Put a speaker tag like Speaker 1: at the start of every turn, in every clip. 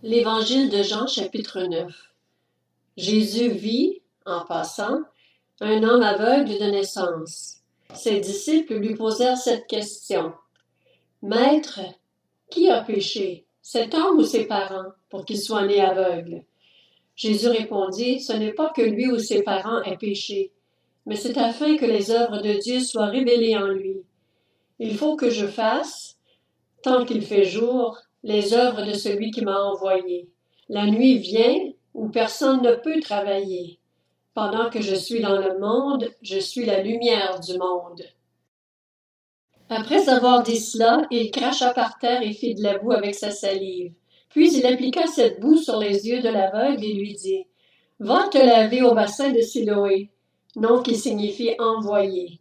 Speaker 1: L'Évangile de Jean, chapitre 9. Jésus vit, en passant, un homme aveugle de naissance. Ses disciples lui posèrent cette question. « Maître, qui a péché, cet homme ou ses parents, pour qu'il soit né aveugle? » Jésus répondit, « Ce n'est pas que lui ou ses parents aient péché, mais c'est afin que les œuvres de Dieu soient révélées en lui. Il faut que je fasse, tant qu'il fait jour, les œuvres de celui qui m'a envoyé. La nuit vient où personne ne peut travailler. Pendant que je suis dans le monde, je suis la lumière du monde. » Après avoir dit cela, il cracha par terre et fit de la boue avec sa salive. Puis il appliqua cette boue sur les yeux de l'aveugle et lui dit, « Va te laver au bassin de Siloé, nom qui signifie envoyé. »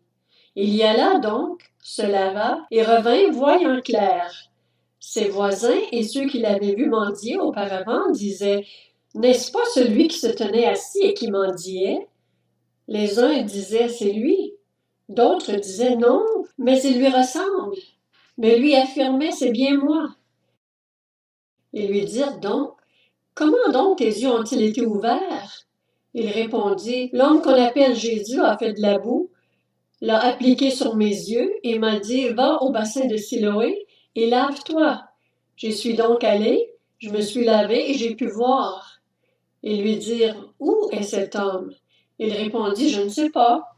Speaker 1: Il y alla donc, se lava et revint voyant clair. Ses voisins et ceux qui l'avaient vu mendier auparavant disaient, « N'est-ce pas celui qui se tenait assis et qui mendiait? » Les uns disaient, « C'est lui. » D'autres disaient, « Non, mais il lui ressemble. » Mais lui affirmait, « C'est bien moi. » Ils lui dirent donc, « Comment donc tes yeux ont-ils été ouverts? » Il répondit, « L'homme qu'on appelle Jésus a fait de la boue, l'a appliqué sur mes yeux et m'a dit, « Va au bassin de Siloé et lave-toi. » J'y suis donc allé, je me suis lavé et j'ai pu voir. Ils lui dirent, « Où est cet homme? » Il répondit, « Je ne sais pas. »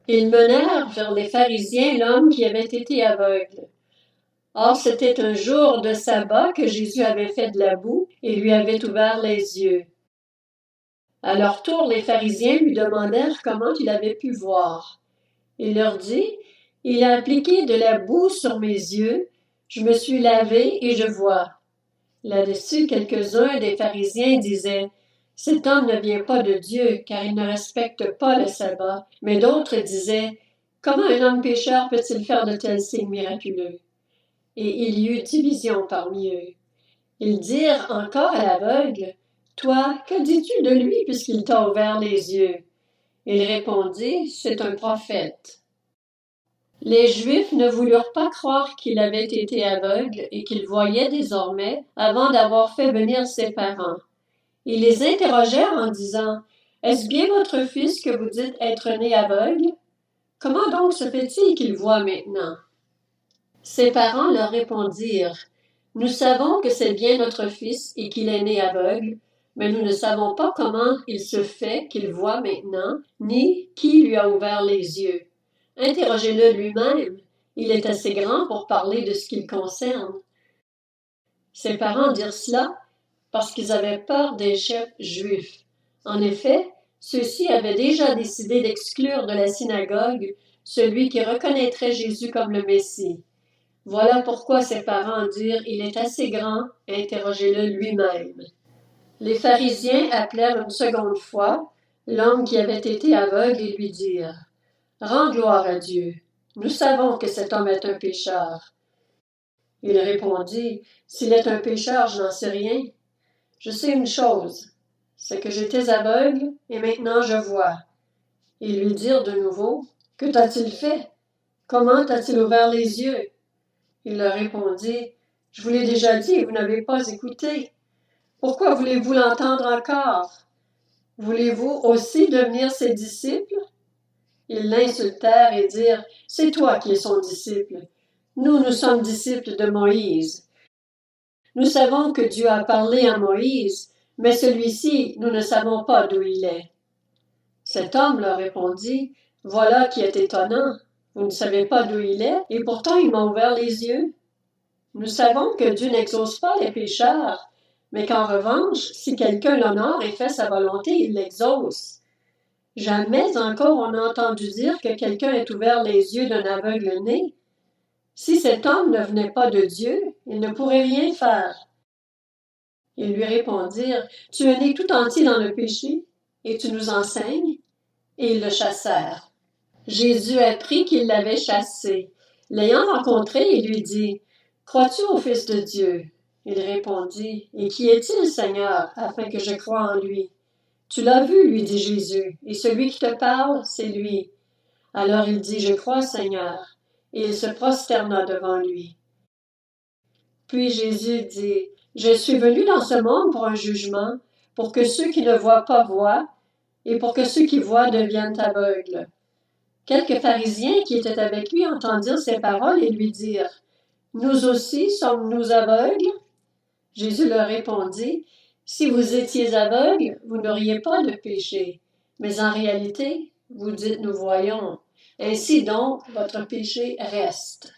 Speaker 1: Ils menèrent vers les pharisiens l'homme qui avait été aveugle. Or, c'était un jour de sabbat que Jésus avait fait de la boue et lui avait ouvert les yeux. À leur tour, les pharisiens lui demandèrent comment il avait pu voir. Il leur dit, « Il a appliqué de la boue sur mes yeux, je me suis lavé et je vois. » Là-dessus, quelques-uns des pharisiens disaient, « Cet homme ne vient pas de Dieu, car il ne respecte pas le sabbat. » Mais d'autres disaient, « Comment un homme pécheur peut-il faire de tels signes miraculeux? » Et il y eut division parmi eux. Ils dirent encore à l'aveugle, « Toi, que dis-tu de lui puisqu'il t'a ouvert les yeux? » Il répondit, « C'est un prophète. » Les Juifs ne voulurent pas croire qu'il avait été aveugle et qu'il voyait désormais avant d'avoir fait venir ses parents. Ils les interrogèrent en disant, « Est-ce bien votre fils que vous dites être né aveugle? Comment donc se fait-il qu'il voit maintenant? » Ses parents leur répondirent, « Nous savons que c'est bien notre fils et qu'il est né aveugle, mais nous ne savons pas comment il se fait qu'il voit maintenant, ni qui lui a ouvert les yeux. Interrogez-le lui-même, il est assez grand pour parler de ce qui le concerne. » Ses parents dirent cela parce qu'ils avaient peur des chefs juifs. En effet, ceux-ci avaient déjà décidé d'exclure de la synagogue celui qui reconnaîtrait Jésus comme le Messie. Voilà pourquoi ses parents dirent « Il est assez grand, interrogez-le lui-même. » Les pharisiens appelèrent une seconde fois l'homme qui avait été aveugle et lui dirent « Rends gloire à Dieu. Nous savons que cet homme est un pécheur. » Il répondit, « S'il est un pécheur, je n'en sais rien. Je sais une chose, c'est que j'étais aveugle et maintenant je vois. » Ils lui dirent de nouveau, « Que t'a-t-il fait? Comment t'a-t-il ouvert les yeux? » Il leur répondit, « Je vous l'ai déjà dit et vous n'avez pas écouté. Pourquoi voulez-vous l'entendre encore? Voulez-vous aussi devenir ses disciples? » Ils l'insultèrent et dirent, « C'est toi qui es son disciple. Nous sommes disciples de Moïse. Nous savons que Dieu a parlé à Moïse, mais celui-ci, nous ne savons pas d'où il est. » Cet homme leur répondit, « Voilà qui est étonnant. Vous ne savez pas d'où il est, et pourtant il m'a ouvert les yeux. Nous savons que Dieu n'exauce pas les pécheurs, mais qu'en revanche, si quelqu'un l'honore et fait sa volonté, il l'exauce. Jamais encore on a entendu dire que quelqu'un ait ouvert les yeux d'un aveugle né. Si cet homme ne venait pas de Dieu, il ne pourrait rien faire. » Ils lui répondirent, « Tu es né tout entier dans le péché, et tu nous enseignes? » Et ils le chassèrent. Jésus apprit qu'ils l'avaient chassé. L'ayant rencontré, il lui dit, « Crois-tu au Fils de Dieu? » Il répondit, « Et qui est-il, Seigneur, afin que je croie en lui? » « Tu l'as vu, lui dit Jésus, et celui qui te parle, c'est lui. » Alors il dit, « Je crois, Seigneur. » Et il se prosterna devant lui. Puis Jésus dit, « Je suis venu dans ce monde pour un jugement, pour que ceux qui ne voient pas voient, et pour que ceux qui voient deviennent aveugles. » Quelques pharisiens qui étaient avec lui entendirent ces paroles et lui dirent, « Nous aussi sommes-nous aveugles? » Jésus leur répondit, « Si vous étiez aveugles, vous n'auriez pas de péché. Mais en réalité, vous dites, nous voyons. Ainsi donc, votre péché reste. »